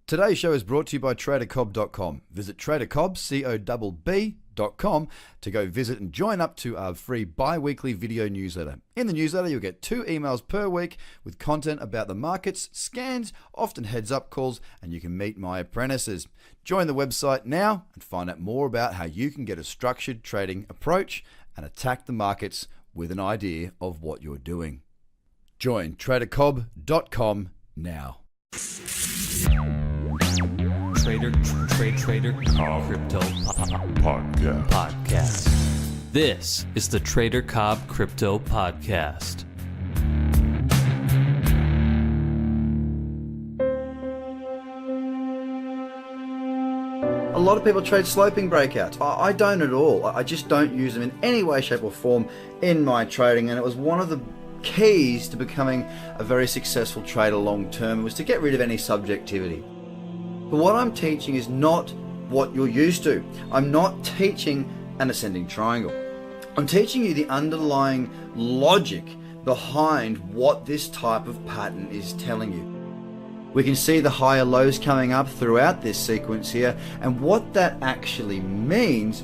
Today's show is brought to you by TraderCobb.com. Visit TraderCobb.com to go visit and join up to our free bi-weekly video newsletter. In the newsletter, you'll get 2 emails per week with content about the markets, scans, often heads-up calls, and you can meet my apprentices. Join the website now and find out more about how you can get a structured trading approach and attack the markets with an idea of what you're doing. Join TraderCobb.com now. Trader Cobb Crypto Podcast. This is the Trader Cobb Crypto Podcast. A lot of people trade sloping breakouts. I don't at all. I just don't use them in any way, shape or form in my trading, and it was one of the keys to becoming a very successful trader long term was to get rid of any subjectivity. But what I'm teaching is not what you're used to. I'm not teaching an ascending triangle. I'm teaching you the underlying logic behind what this type of pattern is telling you. We can see the higher lows coming up throughout this sequence here, and what that actually means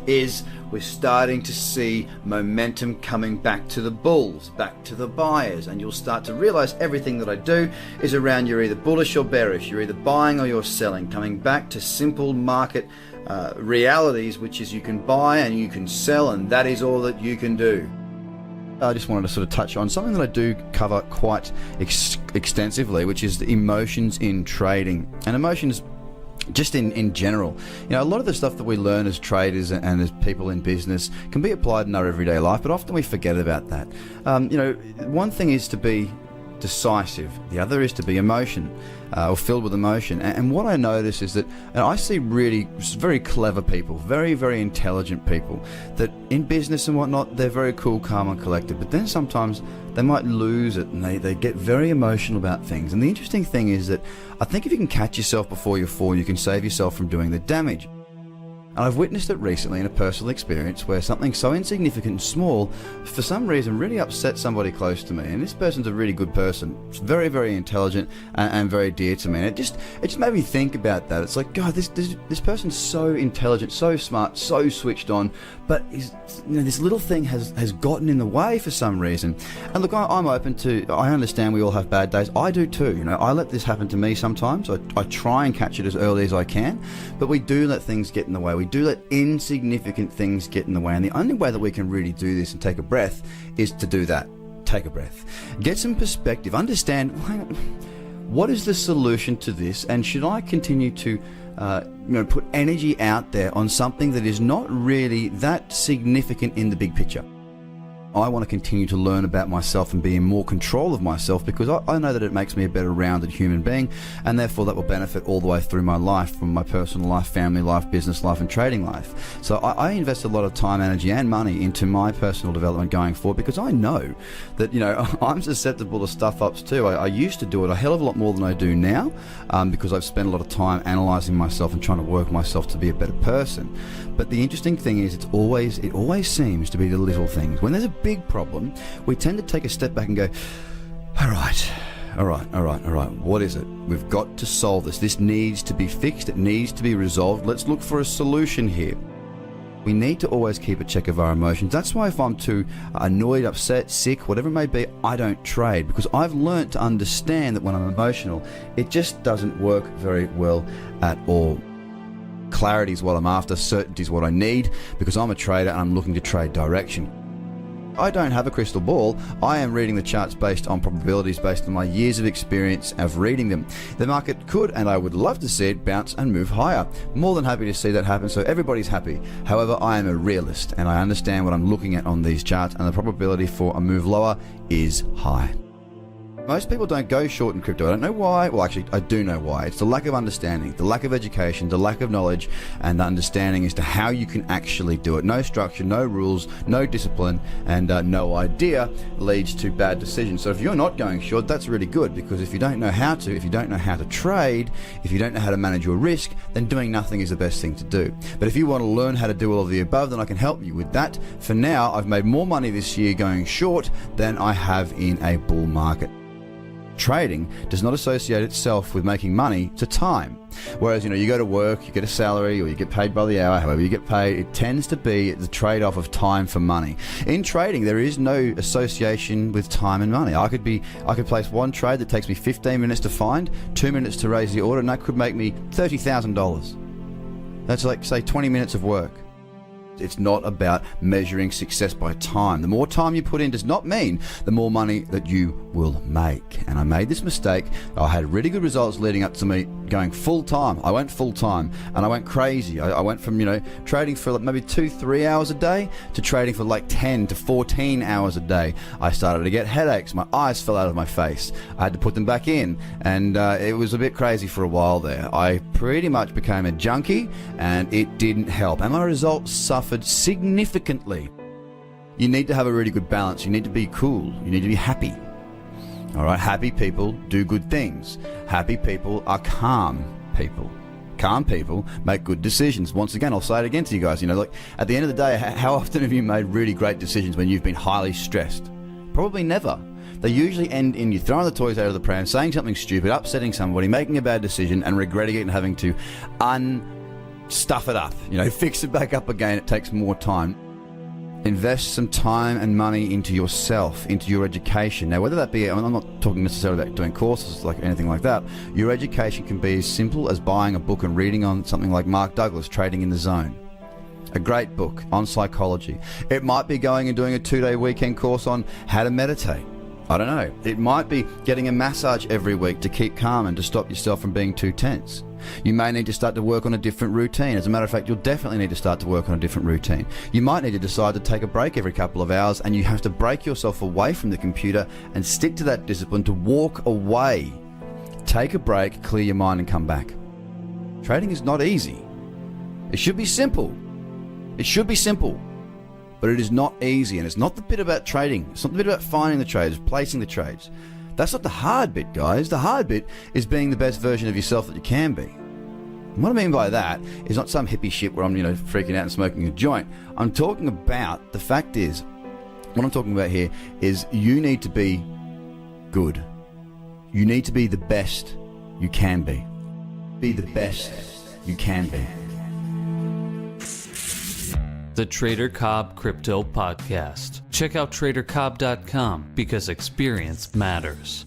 is we're starting to see momentum coming back to the bulls, back to the buyers, and you'll start to realize everything that I do is around you're either bullish or bearish, you're either buying or you're selling, coming back to simple market realities, which is you can buy and you can sell, and that is all that you can do. I just wanted to sort of touch on something that I do cover quite extensively, which is the emotions in trading, and emotions just in general. You know, a lot of the stuff that we learn as traders and as people in business can be applied in our everyday life, but often we forget about that. You know, one thing is to be decisive, the other is to be or filled with emotion. And what I notice is that I see really very clever people, very, very intelligent people that in business and whatnot, they're very cool, calm and collected, but then sometimes they might lose it and they get very emotional about things. And the interesting thing is that I think if you can catch yourself before you fall, you can save yourself from doing the damage. And I've witnessed it recently in a personal experience where something so insignificant and small, for some reason, really upset somebody close to me. And this person's a really good person. It's very, very intelligent and very dear to me. And it just made me think about that. It's like, God, this person's so intelligent, so smart, so switched on, but this little thing has gotten in the way for some reason. And look, I'm open to. I understand we all have bad days. I do too. You know, I let this happen to me sometimes. I try and catch it as early as I can, but we do let things get in the way. We do let insignificant things get in the way, and the only way that we can really do this and take a breath is to do that. Take a breath. Get some perspective. Understand, what is the solution to this, and should I continue to put energy out there on something that is not really that significant in the big picture? I want to continue to learn about myself and be in more control of myself, because I know that it makes me a better rounded human being, and therefore that will benefit all the way through my life, from my personal life, family life, business life and trading life. So I invest a lot of time, energy and money into my personal development going forward, because I know that, I'm susceptible to stuff-ups too. I used to do it a hell of a lot more than I do now, because I've spent a lot of time analysing myself and trying to work myself to be a better person. But the interesting thing is it always seems to be the little things. When there's a big problem, we tend to take a step back and go, all right, what is it? We've got to solve this. This needs to be fixed. It needs to be resolved. Let's look for a solution here. We need to always keep a check of our emotions. That's why if I'm too annoyed, upset, sick, whatever it may be, I don't trade, because I've learned to understand that when I'm emotional, it just doesn't work very well at all. Clarity is what I'm after. Certainty is what I need, because I'm a trader and I'm looking to trade direction. I don't have a crystal ball. I am reading the charts based on probabilities, based on my years of experience of reading them. The market could, and I would love to see it, bounce and move higher. More than happy to see that happen, so everybody's happy. However, I am a realist and I understand what I'm looking at on these charts, and the probability for a move lower is high. Most people don't go short in crypto. I don't know why. Well, actually, I do know why. It's the lack of understanding, the lack of education, the lack of knowledge, and understanding as to how you can actually do it. No structure, no rules, no discipline, and no idea leads to bad decisions. So if you're not going short, that's really good, because if you don't know how to, if you don't know how to trade, if you don't know how to manage your risk, then doing nothing is the best thing to do. But if you want to learn how to do all of the above, then I can help you with that. For now, I've made more money this year going short than I have in a bull market. trading does not associate itself with making money to time. Whereas, you go to work, you get a salary, or you get paid by the hour, however you get paid, it tends to be the trade-off of time for money. In trading, there is no association with time and money. I could place one trade that takes me 15 minutes to find, 2 minutes to raise the order, and that could make me $30,000. That's like, say, 20 minutes of work. It's not about measuring success by time. The more time you put in does not mean the more money that you will make. And I made this mistake. I had really good results leading up to me going full time. I went full time and I went crazy. I went from, trading for maybe 2-3 hours a day to trading for like 10 to 14 hours a day. I started to get headaches. My eyes fell out of my face. I had to put them back in, and it was a bit crazy for a while there. I pretty much became a junkie, and it didn't help. And my results suffered significantly. You need to have a really good balance. You need to be cool. You need to be happy. All right, happy people do good things. Happy people are calm people. Calm people make good decisions. Once again, I'll say it again to you guys. Look, at the end of the day, how often have you made really great decisions when you've been highly stressed? Probably never. They usually end in you throwing the toys out of the pram, saying something stupid, upsetting somebody, making a bad decision, and regretting it and having to stuff it up. Fix it back up again. It takes more time. Invest some time and money into yourself, into your education. Now, whether that be, I'm not talking necessarily about doing courses like anything like that. Your education can be as simple as buying a book and reading on something like Mark Douglas, Trading in the Zone. A great book on psychology. It might be going and doing a 2-day weekend course on how to meditate. I don't know. It might be getting a massage every week to keep calm and to stop yourself from being too tense. You may need to start to work on a different routine. As a matter of fact, you'll definitely need to start to work on a different routine. You might need to decide to take a break every couple of hours, and you have to break yourself away from the computer and stick to that discipline to walk away. Take a break, clear your mind, and come back. Trading is not easy. It should be simple. It should be simple. But it is not easy, and it's not the bit about trading. It's not the bit about finding the trades, placing the trades. That's not the hard bit, guys. The hard bit is being the best version of yourself that you can be. And what I mean by that is not some hippie shit where I'm, freaking out and smoking a joint. I'm talking about, the fact is, what I'm talking about here is you need to be good. You need to be the best you can be. Be the best you can be. The Trader Cobb Crypto Podcast. Check out TraderCobb.com because experience matters.